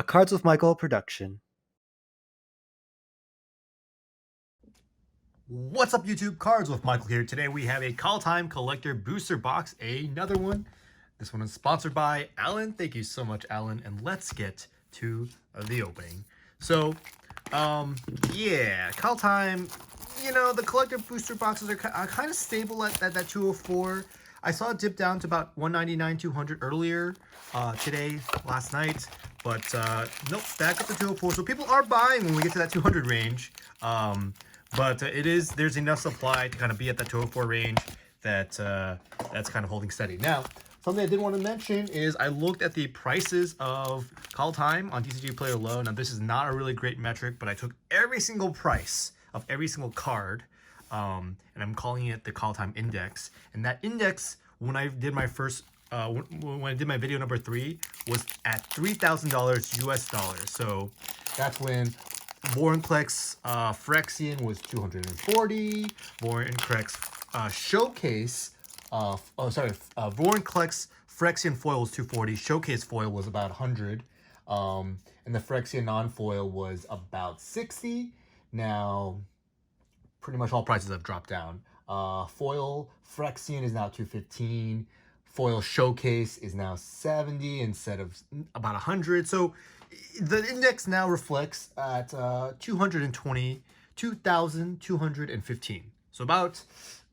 A Cards with Michael production. What's up, YouTube? Cards with Michael here. Today we have a Kaldheim Collector Booster Box, another one. This one is sponsored by Alan. Thank you so much, Alan. And let's get to the opening. So, yeah, Kaldheim, you know, the collector booster boxes are kind of stable at that 204. I saw it dip down to about 199, 200 earlier today, last night. But nope, back up to 204. So people are buying when we get to that 200 range. But there's enough supply to kind of be at that 204 range that that's kind of holding steady. Now, something I did want to mention is I looked at the prices of Kaldheim on TCGPlayer alone. Now, this is not a really great metric, but I took every single price of every single card, and I'm calling it the Kaldheim index. And that index, when I did my first when I did my video number 3, was at $3,000 US dollars. So that's when Vorinclex Phyrexian was 240. Vorinclex Showcase, Vorinclex Phyrexian foil was 240. Showcase foil was about 100. And the Phyrexian non-foil was about 60. Now, pretty much all prices have dropped down. Foil Phyrexian is now 215. Foil Showcase is now 70 instead of about 100. So the index now reflects at 2,215. So about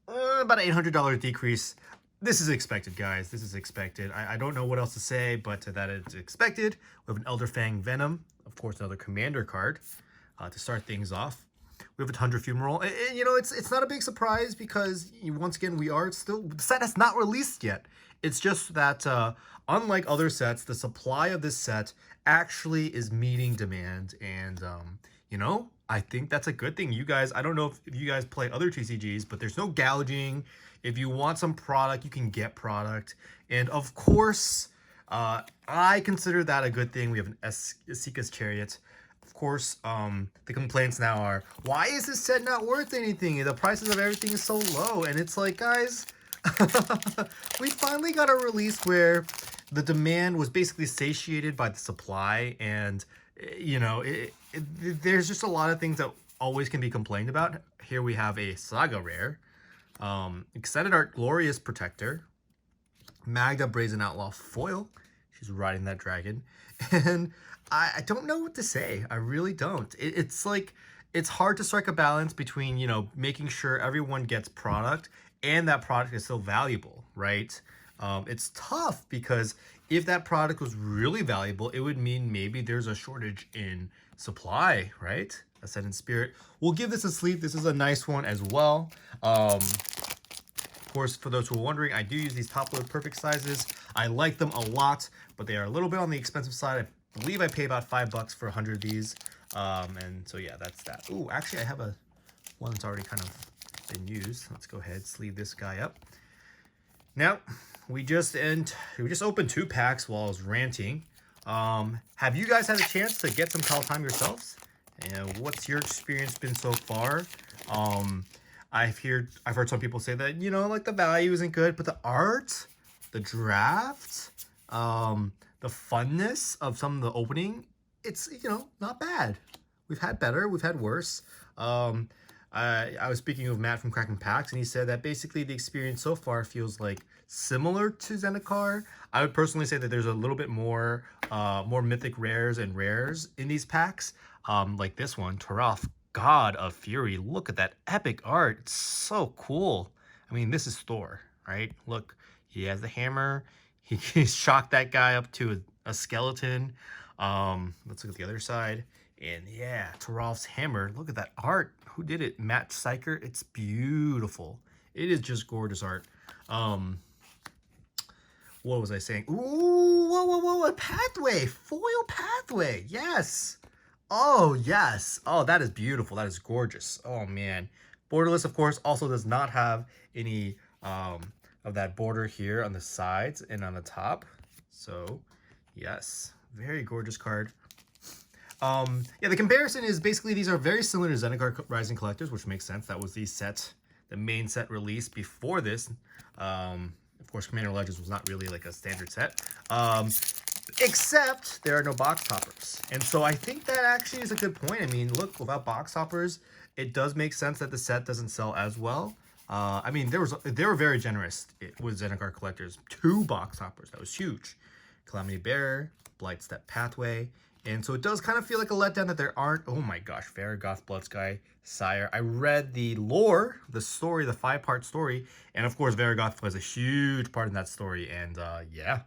an $800 decrease. This is expected, guys. This is expected. I don't know what else to say, but that it's expected. We have an Elderfang Venom, of course, another commander card to start things off. We have a Tundra Fumarole. And, you know, it's not a big surprise because, once again, the set has not released yet. It's just that, unlike other sets, the supply of this set actually is meeting demand. And, you know, I think that's a good thing. You guys, I don't know if you guys play other TCGs, but there's no gouging. If you want some product, you can get product. And, of course, I consider that a good thing. We have an Esika's Chariot. Of course, the complaints now are, why is this set not worth anything? The prices of everything is so low. And it's like, guys, we finally got a release where the demand was basically satiated by the supply. And, you know, there's just a lot of things that always can be complained about. Here we have a Saga Rare, Extended Art Glorious Protector, Magda Brazen Outlaw Foil. She's riding that dragon. And I don't know what to say. I really don't. It's like, it's hard to strike a balance between, you know, making sure everyone gets product and that product is still valuable, right? It's tough because if that product was really valuable, it would mean maybe there's a shortage in supply, right? Ascendant Spirit. We'll give this a sleep. This is a nice one as well. Of course, for those who are wondering, I do use these top load perfect sizes. I like them a lot, but they are a little bit on the expensive side. I believe I pay about $5 for 100 of these. And so yeah, that's that. Ooh, actually I have one that's already kind of been used. Let's go ahead, sleeve this guy up. Now, we just opened 2 packs while I was ranting. Have you guys had a chance to get some Kaldheim yourselves? And what's your experience been so far? I've heard some people say that, you know, like the value isn't good, but the art, the draft, the funness of some of the opening, it's, you know, not bad. We've had better, we've had worse. I was speaking with Matt from Cracking Packs, and he said that basically the experience so far feels like similar to Zendikar. I would personally say that there's a little bit more mythic rares and rares in these packs. Like this one, Toralf, God of Fury. Look at that epic art. It's so cool. I mean, this is Thor, right? Look, he has the hammer. He shocked that guy up to a skeleton. Let's look at the other side. And yeah, Toralf's hammer. Look at that art. Who did it? Matt Syker. It's beautiful. It is just gorgeous art. What was I saying? Ooh, whoa, a pathway. Foil pathway. Yes. Oh, yes. Oh, that is beautiful. That is gorgeous. Oh, man. Borderless, of course, also does not have any of that border here on the sides and on the top. So, yes. Very gorgeous card. Yeah, the comparison is basically these are very similar to Zendikar Rising Collectors, which makes sense. That was the main set release before this. Of course, Commander Legends was not really like a standard set. except there are no box toppers. And so I think that actually is a good point. I mean, look, without box toppers, it does make sense that the set doesn't sell as well. I mean, they were very generous with Zendikar collectors. 2 box toppers, that was huge. Calamity Bearer, Blightstep Pathway, and so it does kind of feel like a letdown that there aren't. Oh my gosh, Varragoth Bloodsky Sire. I read the lore, the story, the 5-part story, and of course Varragoth plays a huge part in that story. And yeah,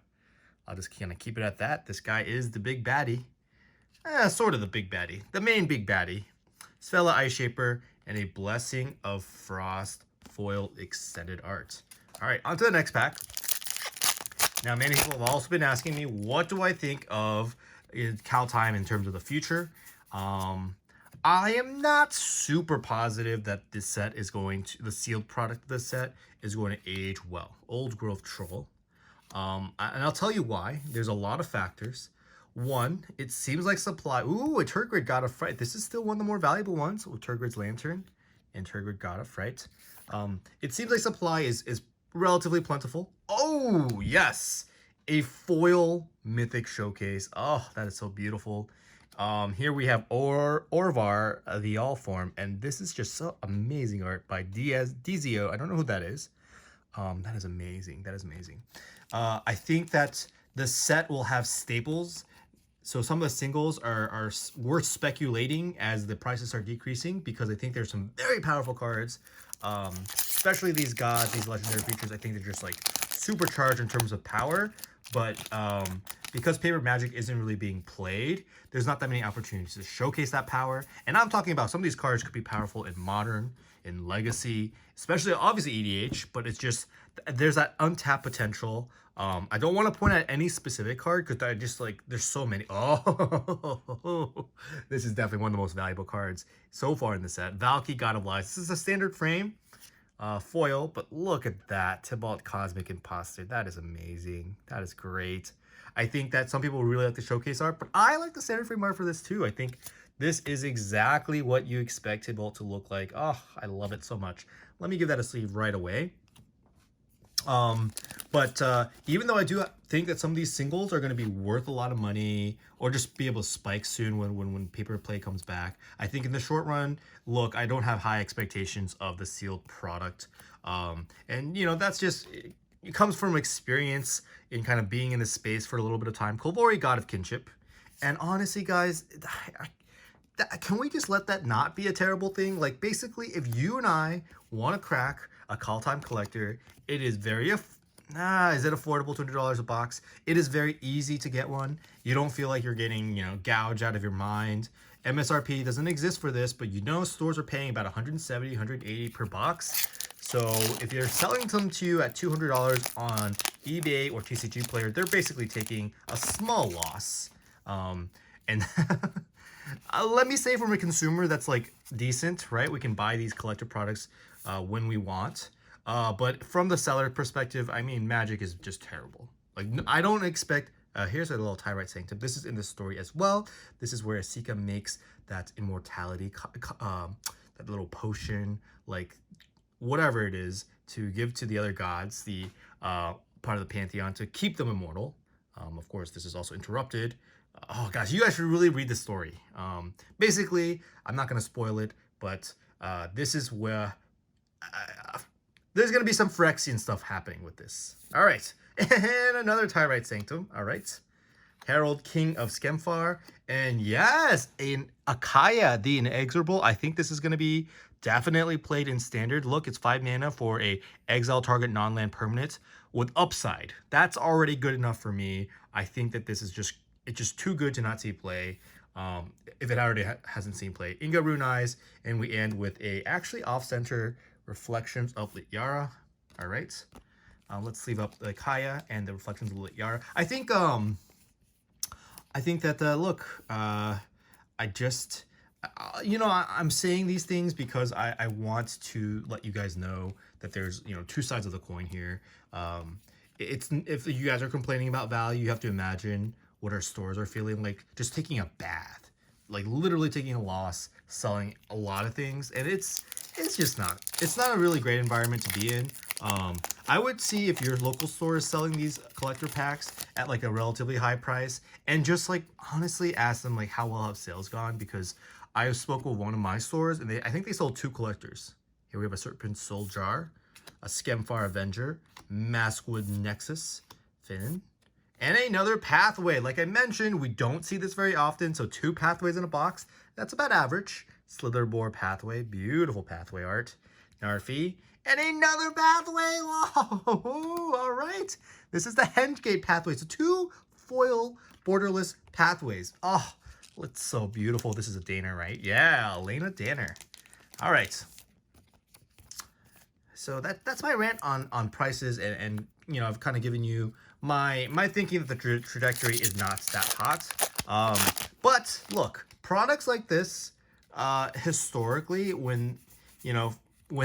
I'll just kind of keep it at that. This guy is the big baddie, sort of the big baddie, the main big baddie. Svella Ice Shaper and a Blessing of Frost foil extended art. All right, on to the next pack. Now, many people have also been asking me, what do I think of Kaldheim in terms of the future? I am not super positive that this set is going to, the sealed product of this set is going to age well. Old growth troll. And I'll tell you why. There's a lot of factors. One, it seems like supply. Ooh, a Tergrid God of Fright. This is still one of the more valuable ones with Tergrid's Lantern and Tergrid God of Fright. It seems like supply is relatively plentiful. Oh, yes. A foil mythic showcase. Oh, that is so beautiful. Here we have Orvar, the All Form, and this is just so amazing art by Dizio. I don't know who that is. That is amazing. That is amazing. I think that the set will have staples. So some of the singles are worth speculating as the prices are decreasing, because I think there's some very powerful cards, especially these gods, these legendary creatures. I think they're just like supercharged in terms of power, but because paper Magic isn't really being played, there's not that many opportunities to showcase that power. And I'm talking about some of these cards could be powerful in Modern, in Legacy, especially obviously EDH, but it's just there's that untapped potential. I don't want to point at any specific card because I just like there's so many. Oh, this is definitely one of the most valuable cards so far in the set. Valky, God of Lies. This is a standard frame foil, but look at that. Tybalt Cosmic Imposter. That is amazing. That is great. I think that some people really like the showcase art, but I like the standard frame art for this too. I think this is exactly what you expect Tybalt to look like. Oh, I love it so much. Let me give that a sleeve right away. But even though I do think that some of these singles are going to be worth a lot of money or just be able to spike soon when paper play comes back, I think in the short run, look, I don't have high expectations of the sealed product. And you know, that's just, it comes from experience in kind of being in this space for a little bit of time. Kolvori, God of Kinship. And honestly, guys, can we just let that not be a terrible thing? Like, basically, if you and I want to crack a Kaldheim Collector, it is very, is it affordable, $200 a box? It is very easy to get one. You don't feel like you're getting, you know, gouged out of your mind. MSRP doesn't exist for this, but you know stores are paying about $170, $180 per box. So if you're selling them to you at $200 on eBay or TCGPlayer, they're basically taking a small loss. And let me say, from a consumer, that's like decent, right? We can buy these collector products when we want. But from the seller perspective, I mean, Magic is just terrible. Like, I don't expect, here's a little Tyrite Sanctum. This is in the story as well. This is where Asika makes that immortality, that little potion, like whatever it is, to give to the other gods, the part of the Pantheon, to keep them immortal. Of course, this is also interrupted. Oh gosh, you guys should really read the story. Basically, I'm not going to spoil it, but this is where there's going to be some Phyrexian stuff happening with this. All right, and another Tyrite Sanctum. All right, Herald, King of Skemfar, and yes, an Akaya, the Inexorable. I think this is going to be definitely played in Standard. Look, it's 5 mana for a exile target non-land permanent with upside. That's already good enough for me. I think that this is just, it's just too good to not see play. If it already hasn't seen play. Inga Rune Eyes, and we end with a actually off-center Reflections of Lityara. All right, let's leave up the Kaya and the Reflections of Lityara. I think that look, I just, you know, I'm saying these things because I want to let you guys know that there's, you know, two sides of the coin here. It's, if you guys are complaining about value, you have to imagine what our stores are feeling like, just taking a bath, like literally taking a loss, selling a lot of things, and it's just not, it's not a really great environment to be in. I would see if your local store is selling these collector packs at like a relatively high price, and just like honestly ask them like how well have sales gone, because I spoke with one of my stores and I think they sold 2 collectors. Here we have a Serpent Soul Jar, a Skemfar Avenger, Maskwood Nexus, Finn, and another pathway. Like I mentioned, we don't see this very often, so 2 pathways in a box, that's about average. Slitherboar pathway, beautiful pathway art. Narfi, and another pathway. Whoa, all right. This is the Hengate pathway. So 2 foil borderless pathways. Oh, it's so beautiful. This is a Danner, right? Yeah, Elena Danner. All right. So that's my rant on prices, and you know, I've kind of given you my thinking that the trajectory is not that hot. But look, products like this, historically, when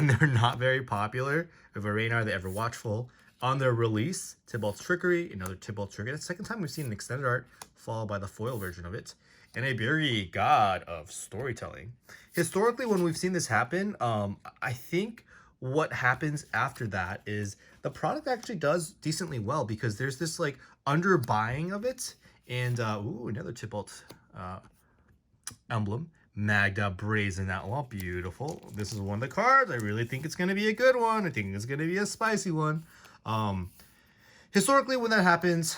they're not very popular, if a Raynar, the Ever Watchful, on their release, Tybalt's Trickery, another Tybalt Trickery. That's the second time we've seen an extended art followed by the foil version of it, and a Birgi, God of Storytelling. Historically, when we've seen this happen, I think what happens after that is the product actually does decently well, because there's this like underbuying of it, and ooh, another Tybalt emblem. Magda Brazen Outlaw, beautiful. This is one of the cards. I really think it's going to be a good one. I think it's going to be a spicy one. Historically, when that happens,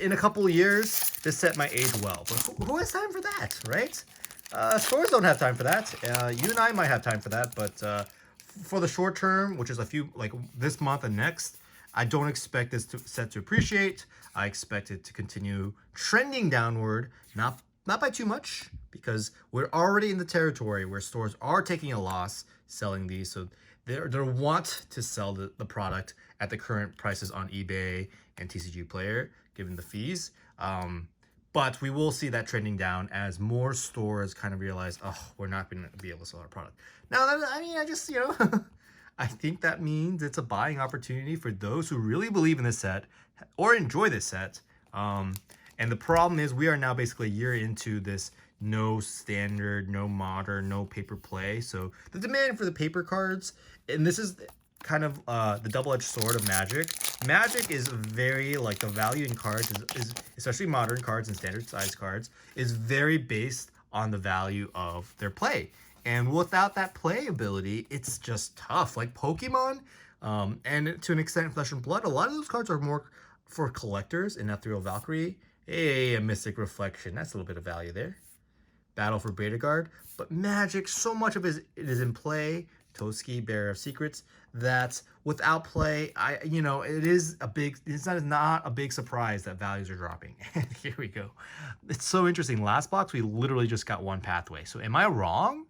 in a couple of years, this set might age well. But who has time for that, right? Stores don't have time for that. You and I might have time for that, but for the short term, which is a few, like this month and next, I don't expect this set to appreciate. I expect it to continue trending downward, not by too much, because we're already in the territory where stores are taking a loss selling these. So they want to sell the product at the current prices on eBay and TCGPlayer, given the fees. But we will see that trending down as more stores kind of realize, oh, we're not going to be able to sell our product. Now, I just, I think that means it's a buying opportunity for those who really believe in this set or enjoy this set. And the problem is we are now basically a year into this no standard, no modern, no paper play. So the demand for the paper cards, and this is kind of the double-edged sword of Magic. Magic is very, like, the value in cards is especially modern cards and standard size cards, is very based on the value of their play. And without that play ability, it's just tough. Like Pokemon, and to an extent Flesh and Blood, a lot of those cards are more for collectors. In Ethereal Valkyrie, hey, a Mystic Reflection, that's a little bit of value there. Battle for Beta Guard. But Magic, so much of it is in play. Toski, Bearer of Secrets, that without play, it's not a big surprise that values are dropping. Here we go. It's so interesting. Last box, we literally just got 1 pathway. So am I wrong?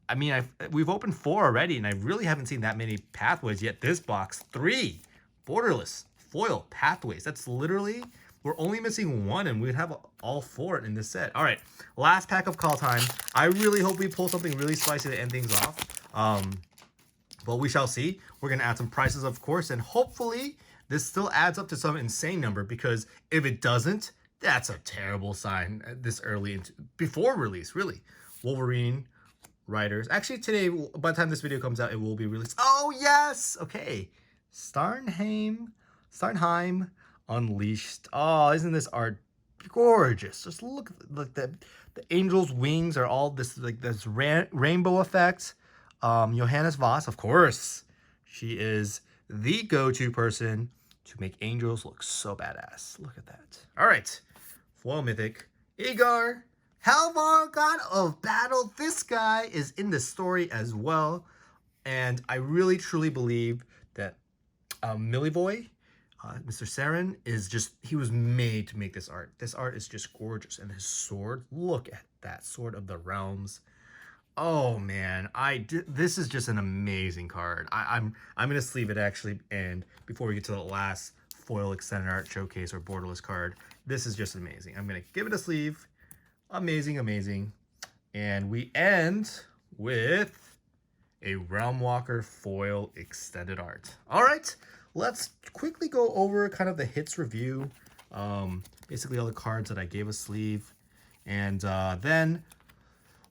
I mean, we've opened 4 already, and I really haven't seen that many pathways yet. This box, 3 borderless foil pathways. That's literally, we're only missing 1, and we'd have all 4 in this set. All right, last pack of Kaldheim. I really hope we pull something really spicy to end things off. But we shall see. We're going to add some prices, of course, and hopefully this still adds up to some insane number, because if it doesn't, that's a terrible sign this early before release, really. Wolverine, Riders. Actually, today, by the time this video comes out, it will be released. Oh, yes! Okay. Starnheim Unleashed. Oh, isn't this art gorgeous? Just look, like the angel's wings are all this, like this rainbow effect. Johannes Voss, of course. She is the go-to person to make angels look so badass. Look at that. All right. Foil Mythic. Igar. Halvar, God of Battle. This guy is in the story as well. And I really, truly believe that Milivoy, Mr. Saren, he was made to make this art. This art is just gorgeous. And his sword, look at that Sword of the Realms. Oh man, this is just an amazing card. I'm gonna sleeve it actually, and before we get to the last foil extended art showcase or borderless card, this is just amazing. I'm gonna give it a sleeve. Amazing, amazing. And we end with a Realmwalker foil extended art. All right, let's quickly go over kind of the hits review. Basically all the cards that I gave a sleeve, and then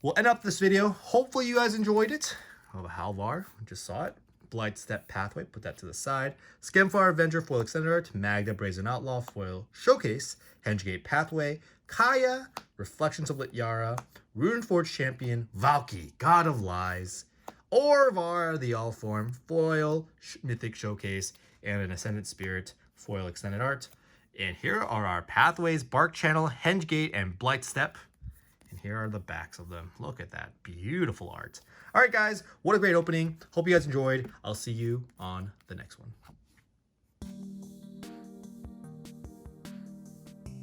we'll end up this video. Hopefully you guys enjoyed it. Oh, Halvar, we just saw it. Blightstep Pathway, put that to the side. Skemfar Avenger foil extended art. Magda Brazen Outlaw foil showcase. Hengegate Pathway. Kaya, Reflections of Lityara. Runeforge Champion. Valky, God of Lies. Orvar, the All Form foil mythic showcase. And an Ascendant Spirit foil extended art. And here are our Pathways, Bark Channel, Hengegate, and Blightstep. And here are the backs of them. Look at that. Beautiful art. All right, guys. What a great opening. Hope you guys enjoyed. I'll see you on the next one.